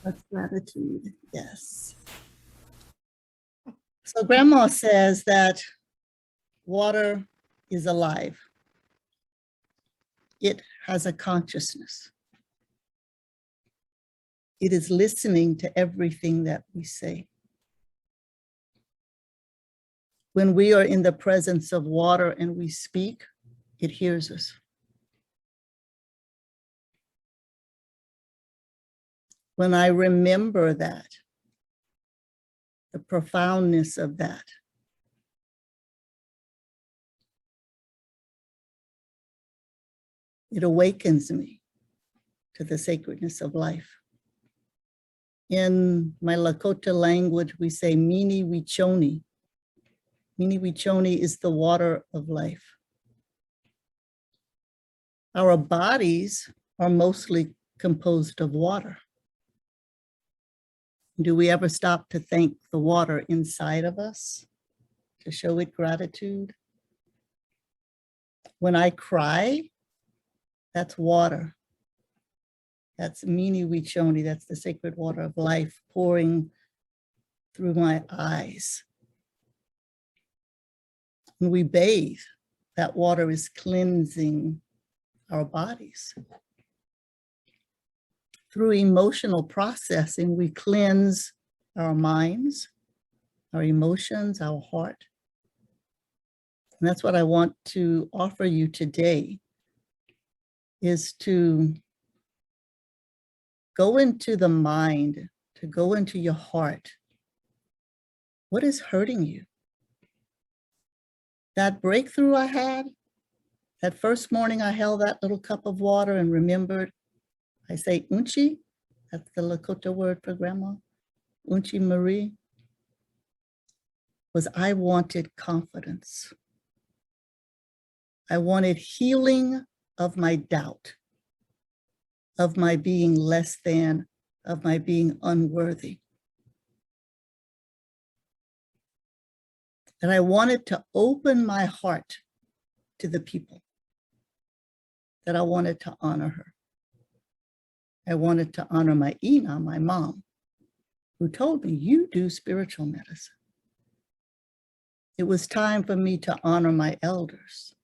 That's gratitude, yes. So Grandma says that water is alive. It has a consciousness. It is listening to everything that we say. When we are in the presence of water and we speak, it hears us. When I remember that, the profoundness of that, it awakens me to the sacredness of life. In my Lakota language, we say, Mini Wichoni. Mini Wichoni is the water of life. Our bodies are mostly composed of water. Do we ever stop to thank the water inside of us, to show it gratitude? When I cry, that's water. That's Mini Wichoni, that's the sacred water of life pouring through my eyes. When we bathe, that water is cleansing our bodies. Through emotional processing, we cleanse our minds, our emotions, our heart. And that's what I want to offer you today, is to go into the mind, to go into your heart. What is hurting you? That breakthrough I had, that first morning I held that little cup of water and remembered, I say Unchi, that's the Lakota word for grandma, Unchi Marie, was I wanted confidence. I wanted healing of my doubt, of my being less than, of my being unworthy. And I wanted to open my heart to the people, that I wanted to honor her. I wanted to honor my Ina, my mom, who told me, you do spiritual medicine. It was time for me to honor my elders.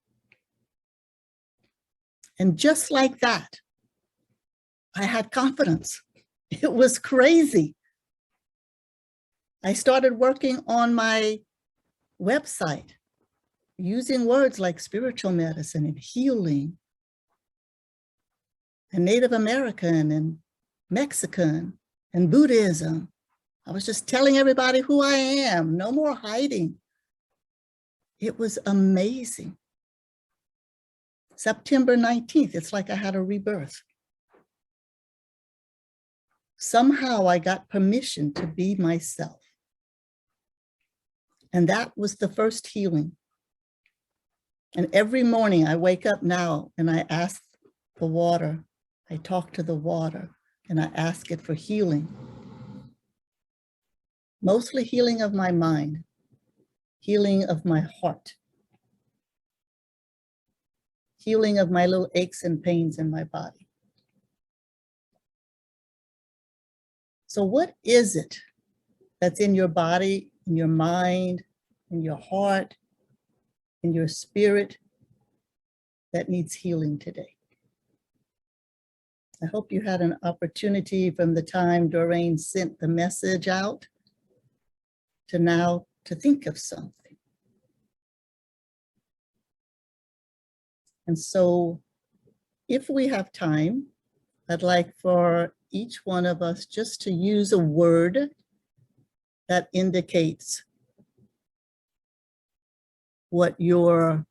And just like that, I had confidence. It was crazy. I started working on my website, using words like spiritual medicine and healing, and Native American and Mexican and Buddhism. I was just telling everybody who I am, no more hiding. It was amazing. September 19th, it's like I had a rebirth. Somehow I got permission to be myself. And that was the first healing. And every morning I wake up now and I ask the water, I talk to the water and I ask it for healing. Mostly healing of my mind, healing of my heart, healing of my little aches and pains in my body. So what is it that's in your body, in your mind, in your heart, in your spirit that needs healing today? I hope you had an opportunity from the time Doreen sent the message out to now to think of something. And so if we have time, I'd like for each one of us just to use a word that indicates what your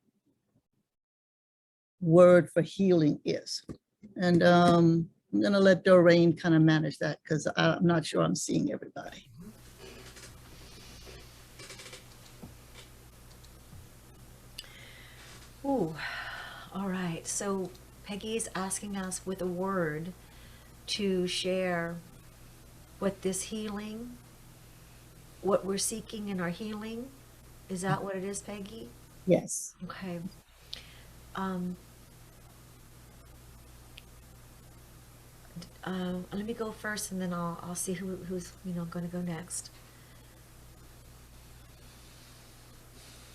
word for healing is. And I'm gonna let Doreen kind of manage that because I'm not sure I'm seeing everybody. Ooh, all right. So Peggy is asking us with a word to share what this healing, what we're seeking in our healing. Is that what it is, Peggy? Yes. Okay. Um, let me go first, and then I'll see who's going to go next.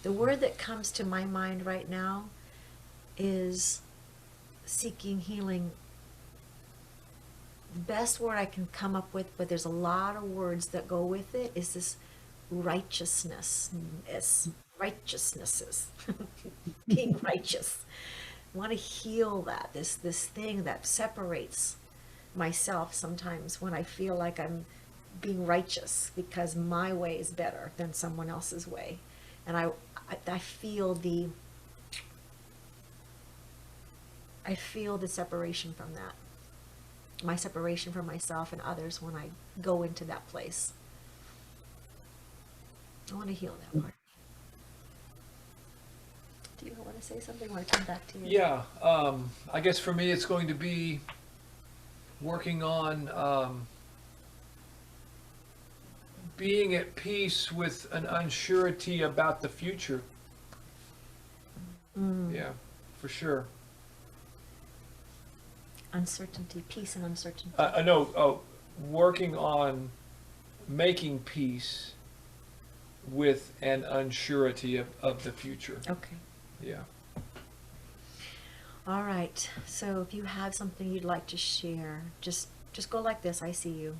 The word that comes to my mind right now is seeking healing. The best word I can come up with, but there's a lot of words that go with it, is this righteousness. Righteousnesses. Being righteous. I want to heal that, this thing that separates myself sometimes when I feel like I'm being righteous because my way is better than someone else's way. And I feel the separation from that. My separation from myself and others when I go into that place. I want to heal that part. Do you want to say something? I want to come back to you. Yeah, I guess for me it's going to be working on being at peace with an unsurety about the future. Yeah, for sure. Uncertainty, peace and uncertainty. I know, working on making peace with an unsurety of the future. Okay. Yeah. All right. So if you have something you'd like to share, just go like this. I see you.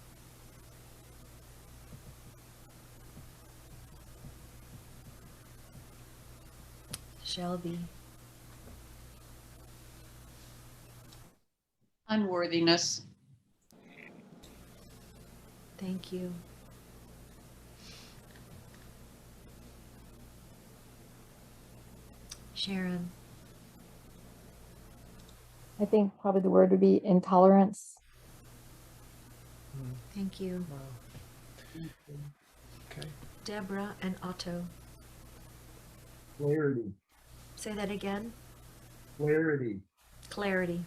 Shelby. Unworthiness. Thank you. Sharon. I think probably the word would be intolerance. Thank you. Wow. Okay. Deborah and Otto. Clarity. Say that again. Clarity. Clarity.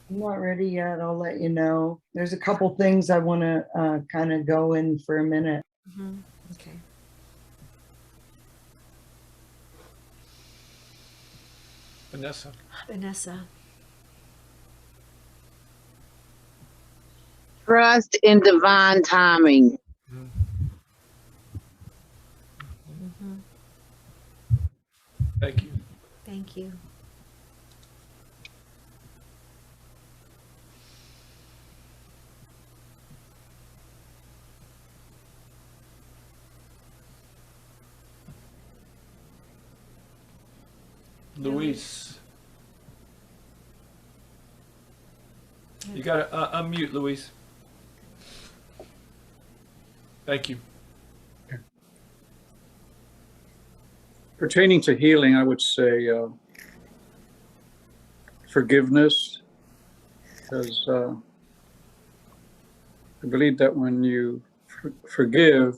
I'm not ready yet. I'll let you know. There's a couple things I want to kind of go in for a minute. Mm-hmm. Okay. Vanessa. Vanessa. Trust in divine timing. Mm-hmm. Thank you. Thank you. Luis. You got to unmute, Luis. Thank you. Pertaining to healing, I would say forgiveness, because I believe that when you forgive,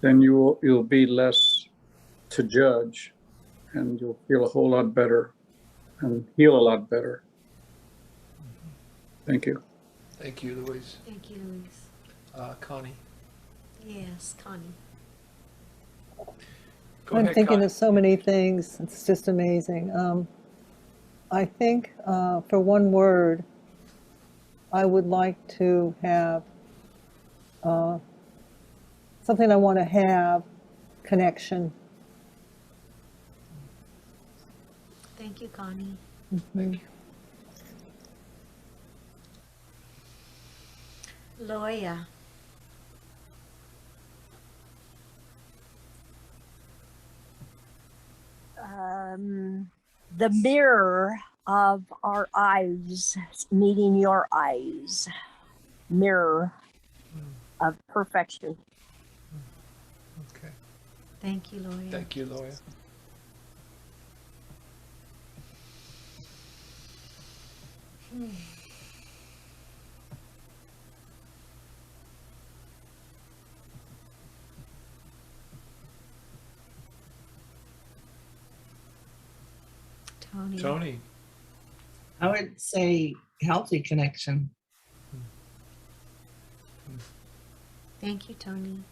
then you'll be less to judge, and you'll feel a whole lot better and heal a lot better. Thank you. Thank you, Luis. Thank you, Luis. Connie. Yes, Connie. Go I'm ahead, thinking Connie. of so many things. It's just amazing. I think for one word, I would like to have something I want to have, connection. Thank you, Connie. Thank you. Loya. The mirror of our eyes, meeting your eyes, mirror of perfection. Okay. Thank you, Loya. Thank you, Loya. Tony. Tony. I would say healthy connection. Thank you, Tony.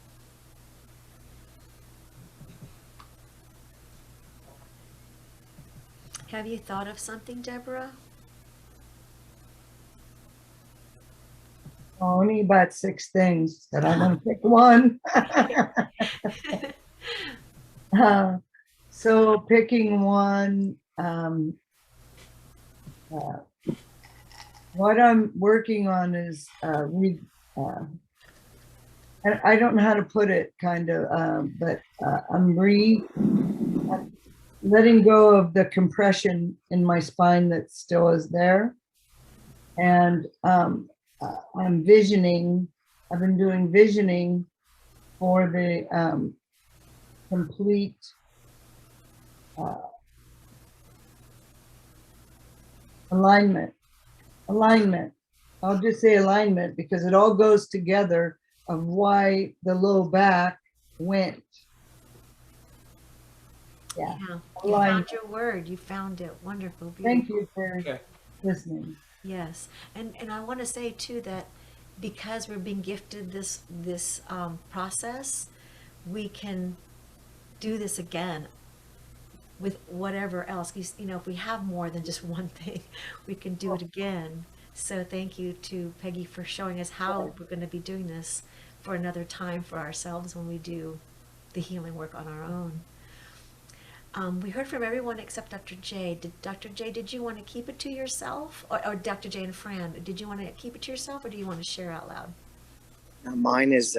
Have you thought of something, Deborah? Only about 6 things, but I'm gonna pick one. So picking one, what I'm working on is and I don't know how to put it, kind of, but I'm letting go of the compression in my spine that still is there. And I'm visioning, I've been doing visioning for the complete alignment. I'll just say alignment because it all goes together of why the low back went. Yeah. You Alignment. found your word. You found it. Wonderful. Beautiful. Thank you for Okay. listening. Yes, and I want to say too that because we're being gifted this process, we can do this again with whatever else. You know, if we have more than just one thing, we can do it again. So thank you to Peggy for showing us how we're going to be doing this for another time for ourselves when we do the healing work on our own. We heard from everyone except Dr. J. Dr. J, did you want to keep it to yourself? Or Dr. J and Fran, did you want to keep it to yourself or do you want to share out loud? Mine is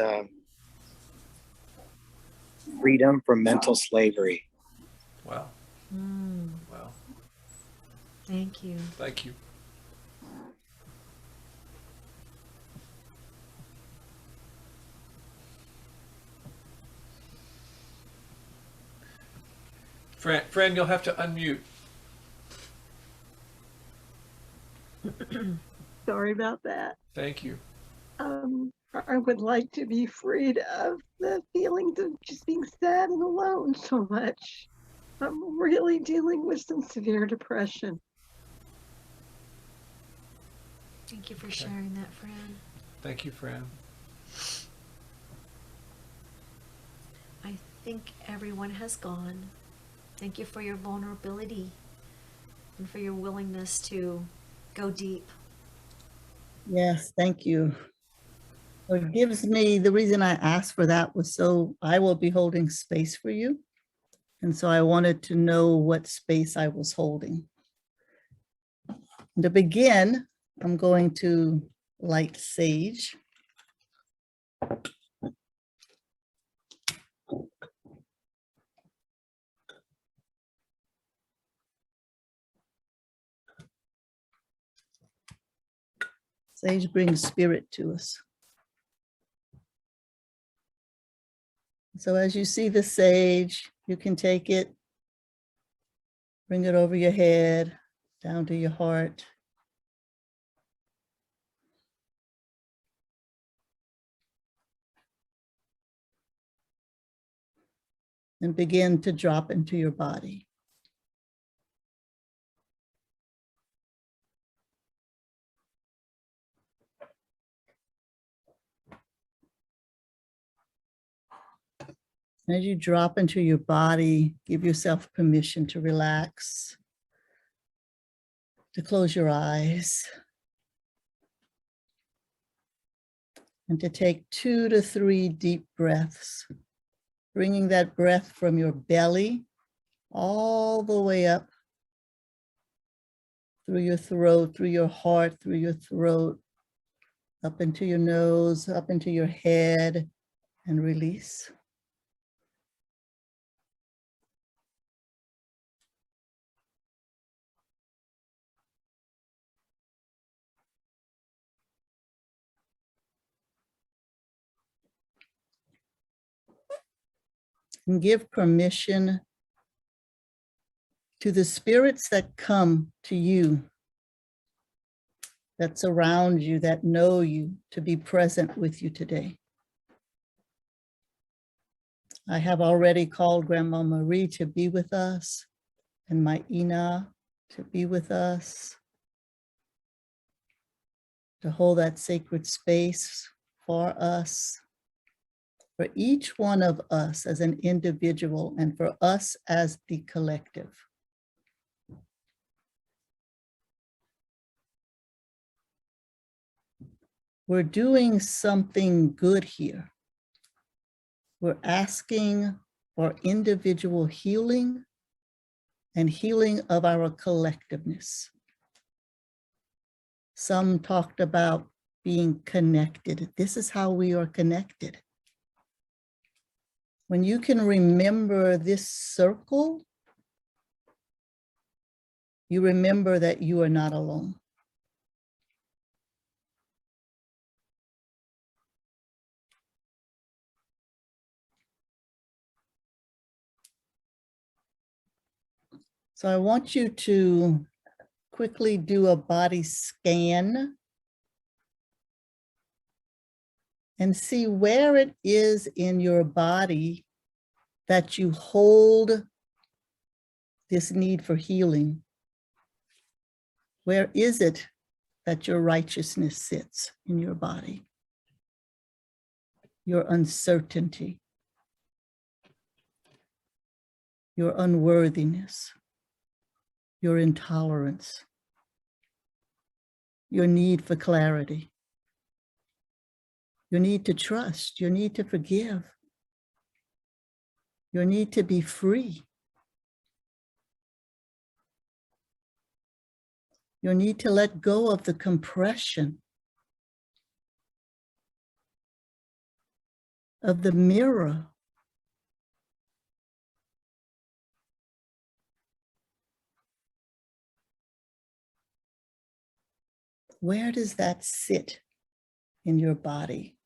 freedom from mental slavery. Wow. Mm, Wow. thank you. Thank you. Fran, you'll have to unmute. Sorry about that. Thank you. I would like to be freed of the feelings of just being sad and alone so much. I'm really dealing with some severe depression. Thank you for sharing that, Fran. Thank you, Fran. I think everyone has gone. Thank you for your vulnerability and for your willingness to go deep. Yes, thank you. It gives me, the reason I asked for that was so I will be holding space for you. And so I wanted to know what space I was holding. To begin, I'm going to light sage. Sage brings spirit to us. So as you see the sage, you can take it, bring it over your head, down to your heart. And begin to drop into your body. As you drop into your body, give yourself permission to relax, to close your eyes, and to take 2 to 3 deep breaths, bringing that breath from your belly all the way up through your throat, through your heart, through your throat, up into your nose, up into your head, and release. And give permission to the spirits that come to you, that surround you, that know you, to be present with you today. I have already called Grandma Marie to be with us and my Ina to be with us, to hold that sacred space for us, for each one of us as an individual and for us as the collective. We're doing something good here. We're asking for individual healing and healing of our collectiveness. Some talked about being connected. This is how we are connected. When you can remember this circle, you remember that you are not alone. So I want you to quickly do a body scan and see where it is in your body that you hold this need for healing. Where is it that your righteousness sits in your body? Your uncertainty, your unworthiness, your intolerance, your need for clarity, your need to trust, your need to forgive, your need to be free, your need to let go of the compression of the mirror. Where does that sit in your body?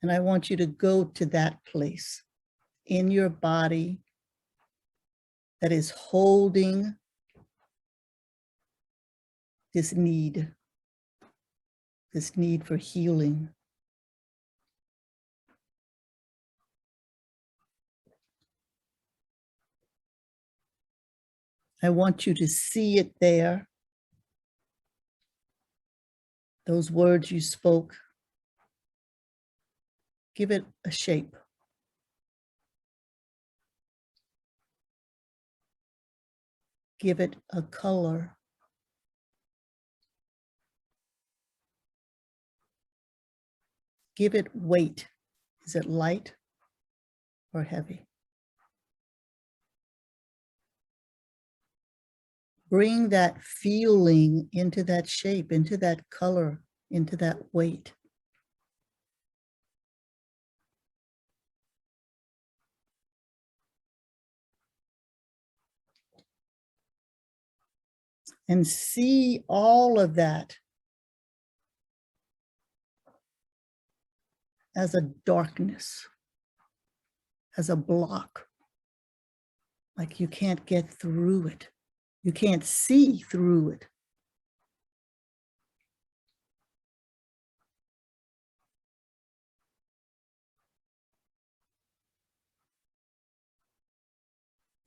And I want you to go to that place in your body that is holding this need for healing. I want you to see it there. Those words you spoke, give it a shape. Give it a color. Give it weight. Is it light or heavy? Bring that feeling into that shape, into that color, into that weight. And see all of that as a darkness, as a block, like you can't get through it. You can't see through it.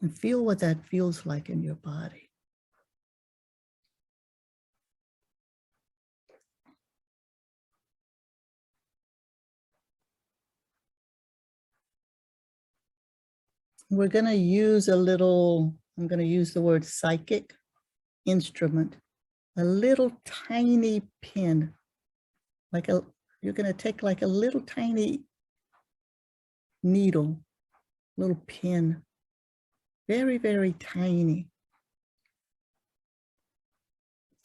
And feel what that feels like in your body. We're going to use a little, I'm going to use the word psychic instrument, a little tiny pin, like you're going to take like a little tiny needle, little pin, very, very tiny.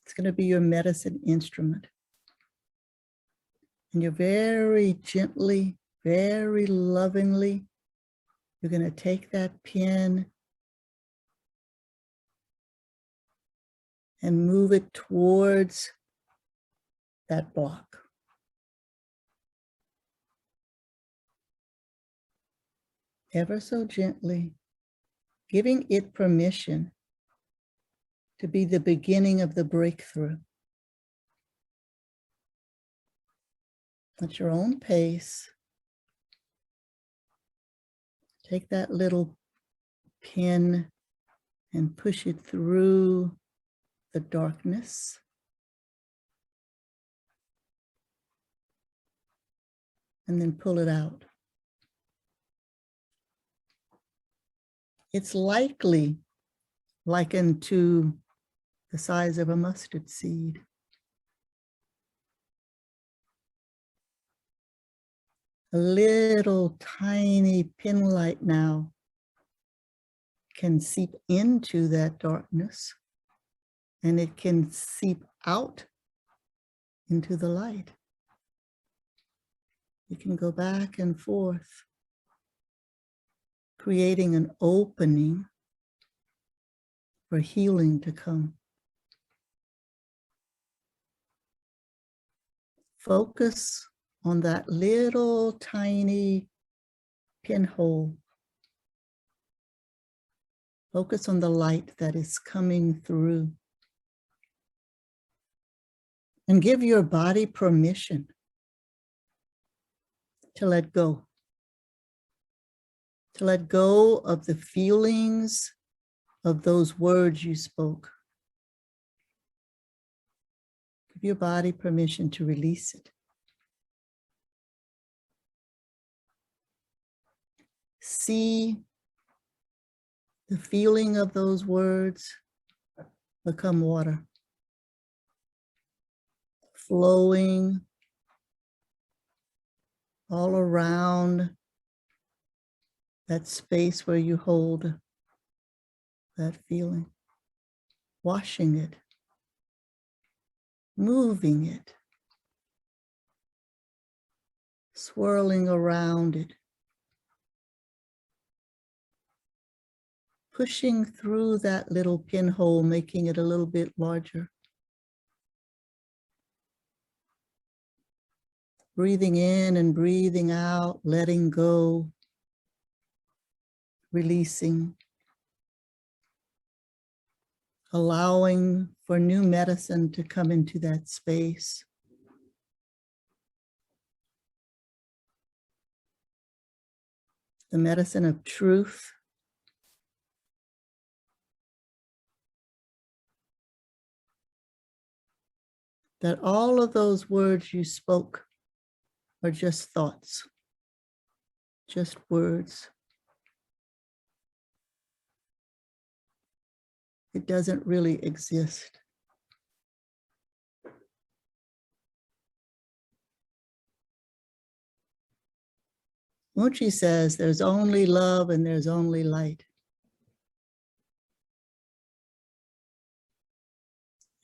It's going to be your medicine instrument. And you're very gently, very lovingly, you're going to take that pin and move it towards that block. Ever so gently, giving it permission to be the beginning of the breakthrough. At your own pace, take that little pin and push it through the darkness. And then pull it out. It's likely likened to the size of a mustard seed. A little tiny pin light now can seep into that darkness, and it can seep out into the light. You can go back and forth, creating an opening for healing to come. Focus on that little tiny pinhole. Focus on the light that is coming through. And give your body permission to let go. To let go of the feelings of those words you spoke. Give your body permission to release it. See the feeling of those words become water, flowing all around that space where you hold that feeling, washing it, moving it, swirling around it, pushing through that little pinhole, making it a little bit larger. Breathing in and breathing out, letting go, releasing, allowing for new medicine to come into that space. The medicine of truth. That all of those words you spoke are just thoughts, just words. It doesn't really exist. Mochi says there's only love and there's only light.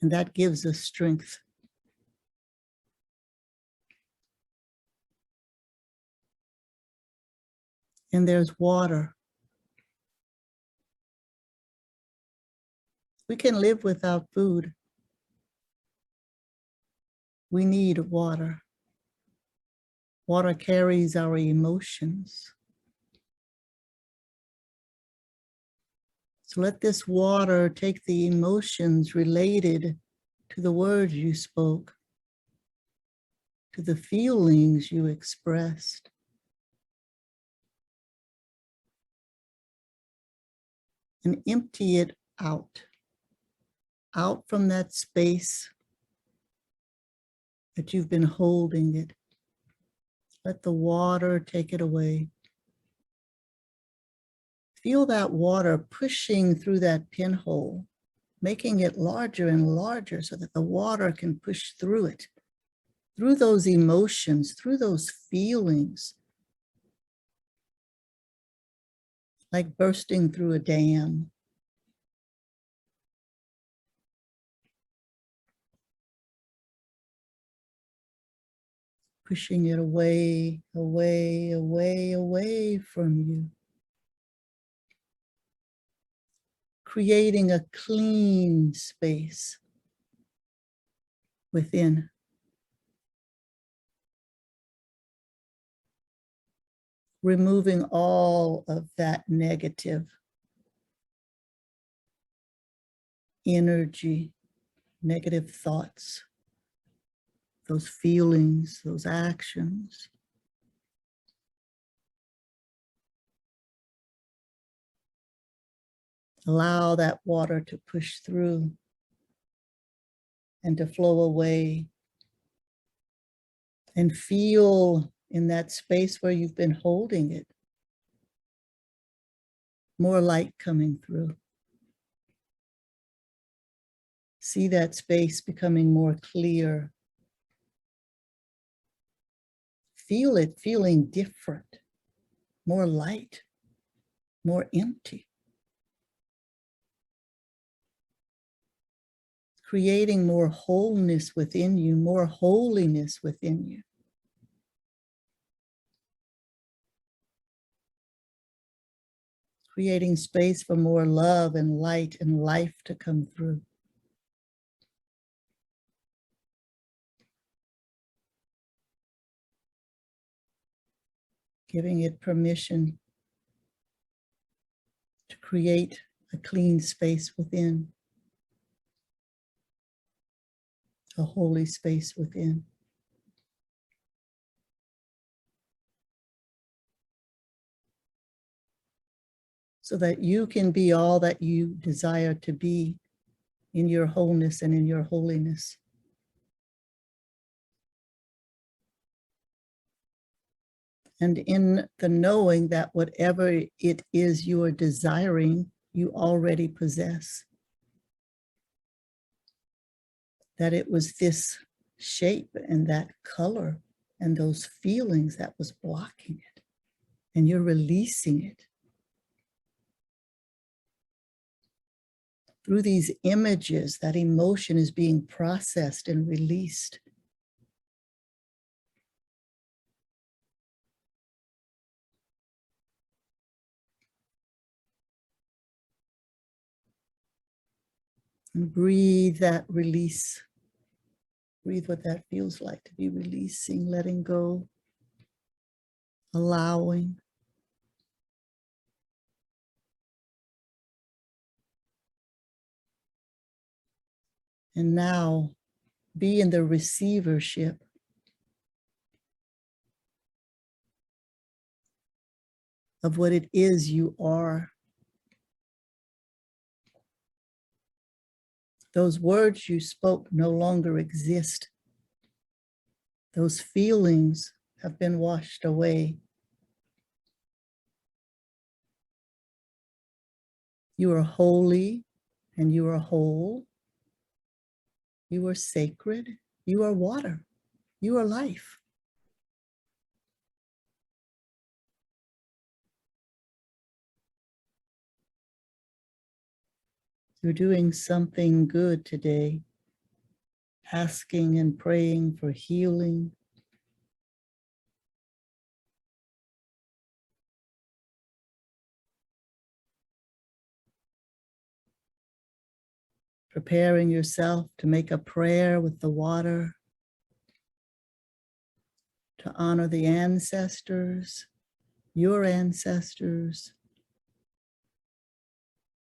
And that gives us strength. And there's water. We can live without food. We need water. Water carries our emotions. So let this water take the emotions related to the words you spoke, to the feelings you expressed. And empty it out from that space that you've been holding it. Let the water take it away. Feel that water pushing through that pinhole, making it larger and larger so that the water can push through it, through those emotions, through those feelings, like bursting through a dam. Pushing it away, away, away, away from you. Creating a clean space within. Removing all of that negative energy, negative thoughts, those feelings, those actions. Allow that water to push through and to flow away. And feel in that space where you've been holding it, more light coming through. See that space becoming more clear. Feel it feeling different, more light, more empty. Creating more wholeness within you, more holiness within you. Creating space for more love and light and life to come through. Giving it permission to create a clean space within, a holy space within. So that you can be all that you desire to be in your wholeness and in your holiness. And in the knowing that whatever it is you are desiring, you already possess. That it was this shape and that color and those feelings that was blocking it. And you're releasing it. Through these images, that emotion is being processed and released. And breathe that release. Breathe what that feels like to be releasing, letting go, allowing. And now be in the receivership of what it is you are. Those words you spoke no longer exist. Those feelings have been washed away. You are holy and you are whole. You are sacred. You are water. You are life. You're doing something good today, asking and praying for healing. Preparing yourself to make a prayer with the water, to honor the ancestors, your ancestors,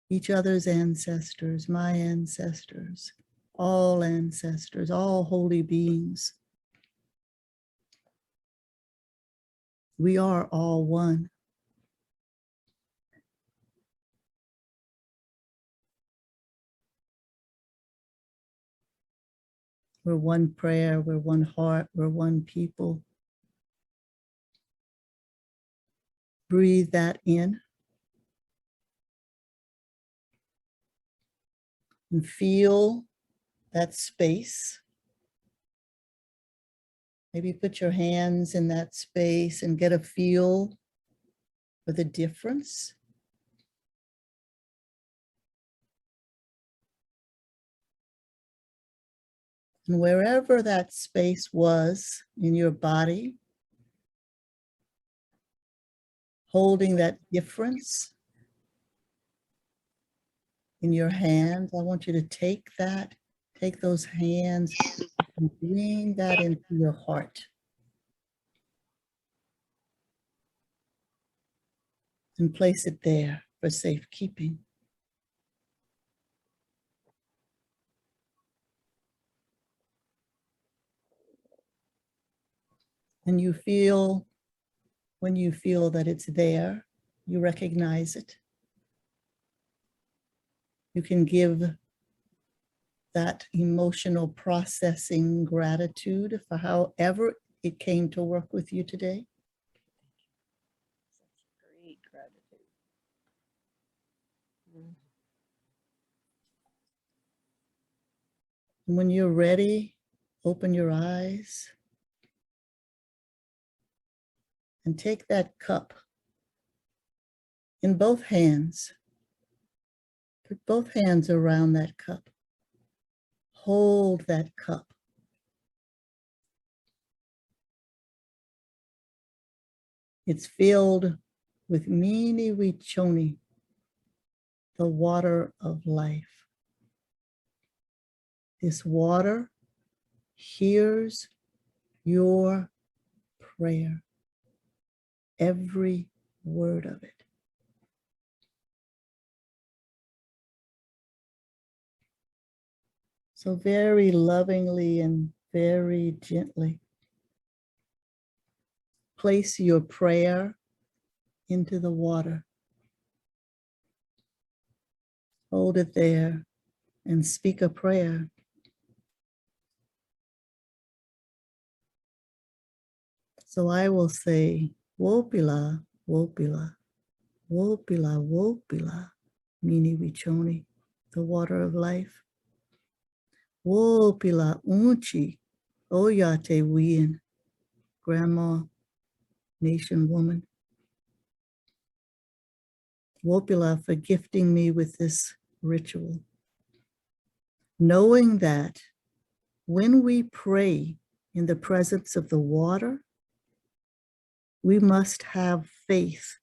each other's ancestors, my ancestors, all holy beings. We are all one. We're one prayer, we're one heart, we're one people. Breathe that in. And feel that space. Maybe put your hands in that space and get a feel for the difference. And wherever that space was in your body, holding that difference in your hands, I want you to take those hands and bring that into your heart. And place it there for safekeeping. And you feel, when you feel that it's there, you recognize it. You can give that emotional processing gratitude for however it came to work with you today. Great gratitude. And when you're ready, open your eyes and take that cup in both hands. Put both hands around that cup. Hold that cup. It's filled with Mini Wichoni, the water of life. This water hears your prayer, every word of it. So very lovingly and very gently, place your prayer into the water. Hold it there and speak a prayer. So I will say, Wopila, Wopila, Wopila, Wopila, Mini Wichoni, the water of life. Wopila Unchi, Oyate Wien, Grandma, Nation Woman. Wopila for gifting me with this ritual. Knowing that when we pray in the presence of the water, we must have faith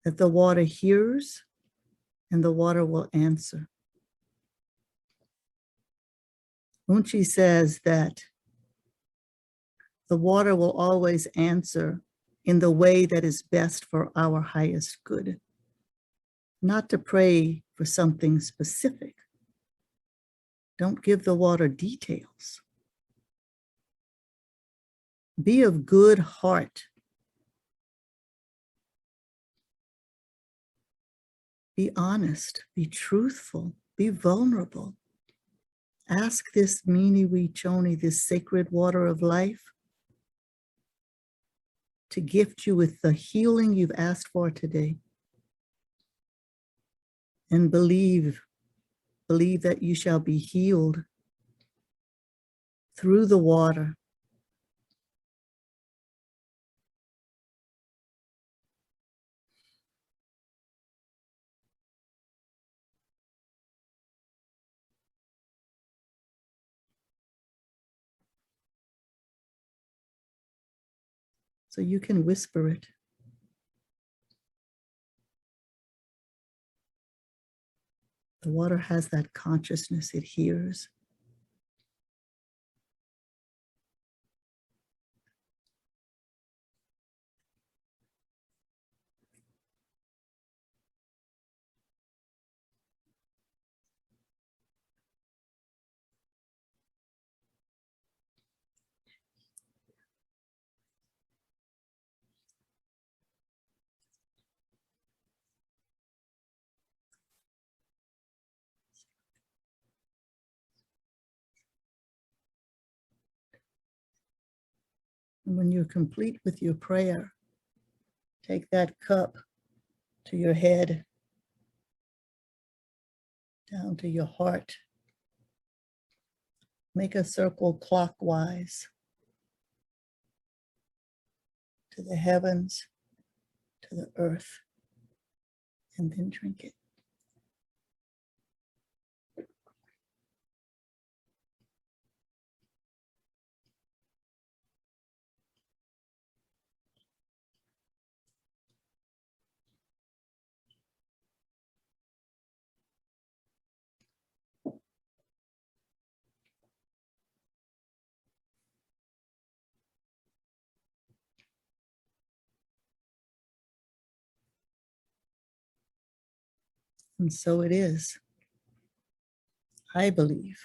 that the water hears and the water will answer. Unchi says that the water will always answer in the way that is best for our highest good. Not to pray for something specific. Don't give the water details. Be of good heart. Be honest, be truthful, be vulnerable. Ask this Mini Wichoni, this sacred water of life, to gift you with the healing you've asked for today. And believe that you shall be healed through the water. So you can whisper it. The water has that consciousness, it hears. And when you're complete with your prayer, take that cup to your head, down to your heart. Make a circle clockwise to the heavens, to the earth, and then drink it. And so it is. I believe.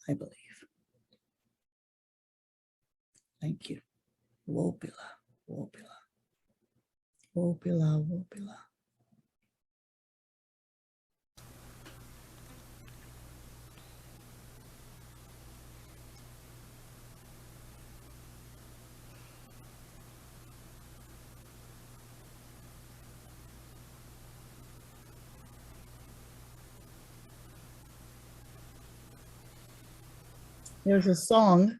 I believe. Thank you. Wopila, Wopila, Wopila, Wopila. There's a song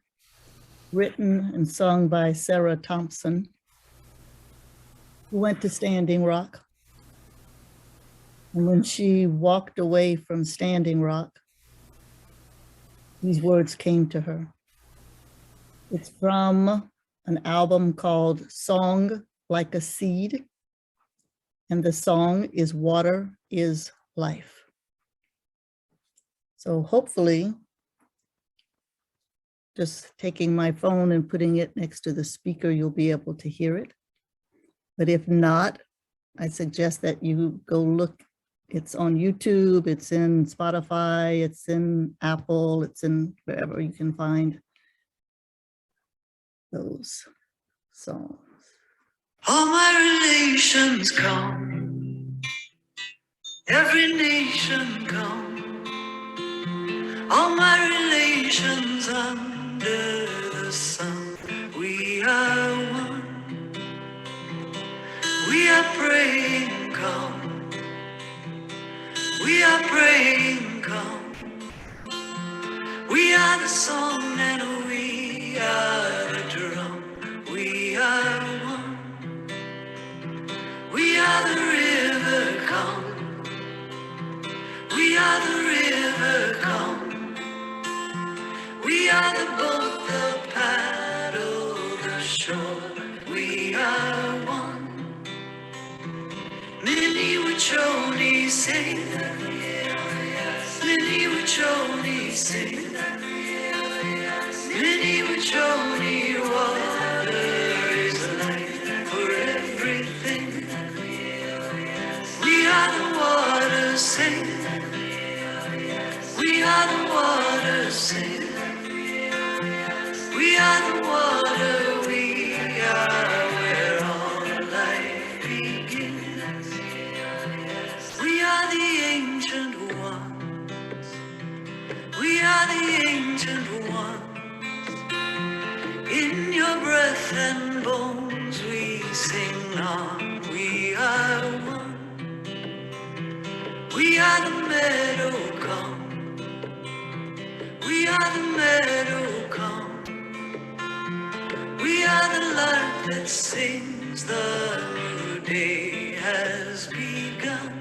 written and sung by Sarah Thompson, who went to Standing Rock. And when she walked away from Standing Rock, these words came to her. It's from an album called Song Like a Seed, and the song is Water is Life. So hopefully, just taking my phone and putting it next to the speaker, you'll be able to hear it. But if not, I suggest that you go look. It's on YouTube, it's in Spotify, it's in Apple, it's in wherever you can find those songs. All my relations come, every nation come, all my relations under the sun. We are one, we are praying come, we are praying come, we are the song and we are the drum. We are one. We are the river come, we are the river come, we are the boat that paddle the shore. We are one. Many Wachoni sing, many Wachoni sing, many Wachoni water is life for everything. We are the water, sing. We are the water, sing. We are the water, we are where all life begins. We are the ancient ones. We are the ancient ones. In your breath and bones we sing on. We are one. We are the meadow come, we are the meadow come, we are the light that sings the new day has begun.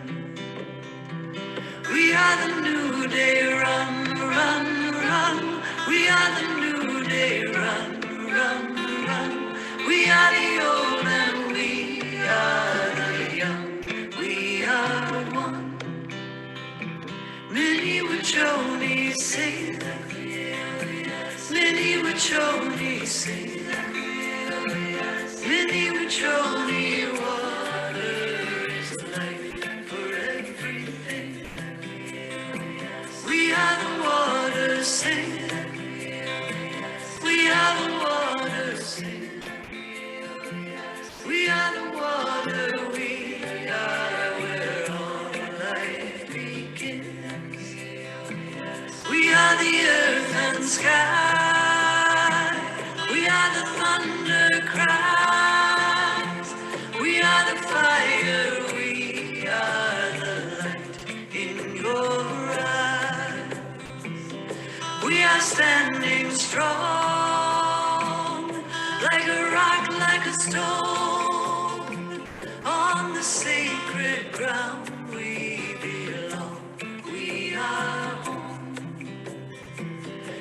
We are the new day, run, run, run, we are the new day, run, run, run, we are the old and we are the young, we are one. Many Wachoni sing, many Wachoni sing, many Wachoni water is life for everything. We are the water, sing, we are the water, sing, we are the water, we are where all life begins. We are the earth and sky, we are the thunder cries, we are the fire, we are the light in your eyes. We are standing strong, like a rock, like a stone, on the sacred ground we belong. We are home.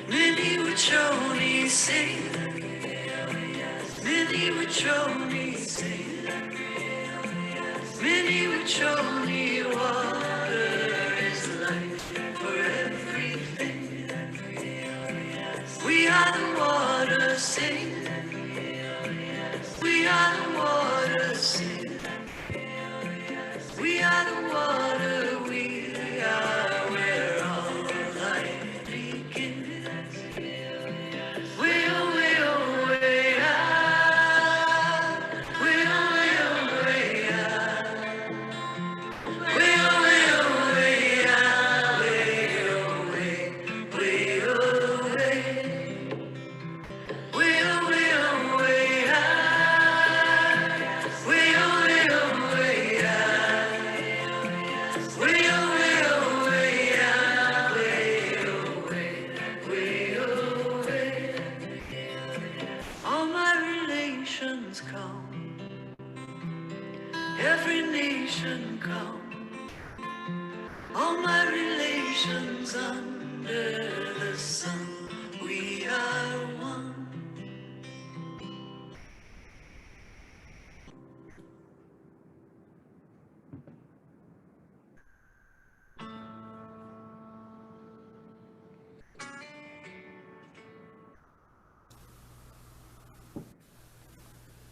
Many Wachoni sing, many Wachoni sing, many Wachoni water is life for everything. We are the water, sing, we are the water, sing, we are the water, we are where all life begins. Way, way, way out, way, way, way out, way, way, way out, way, way, way, way, way, every nation come, all my relations under the sun, we are one.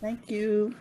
Thank you.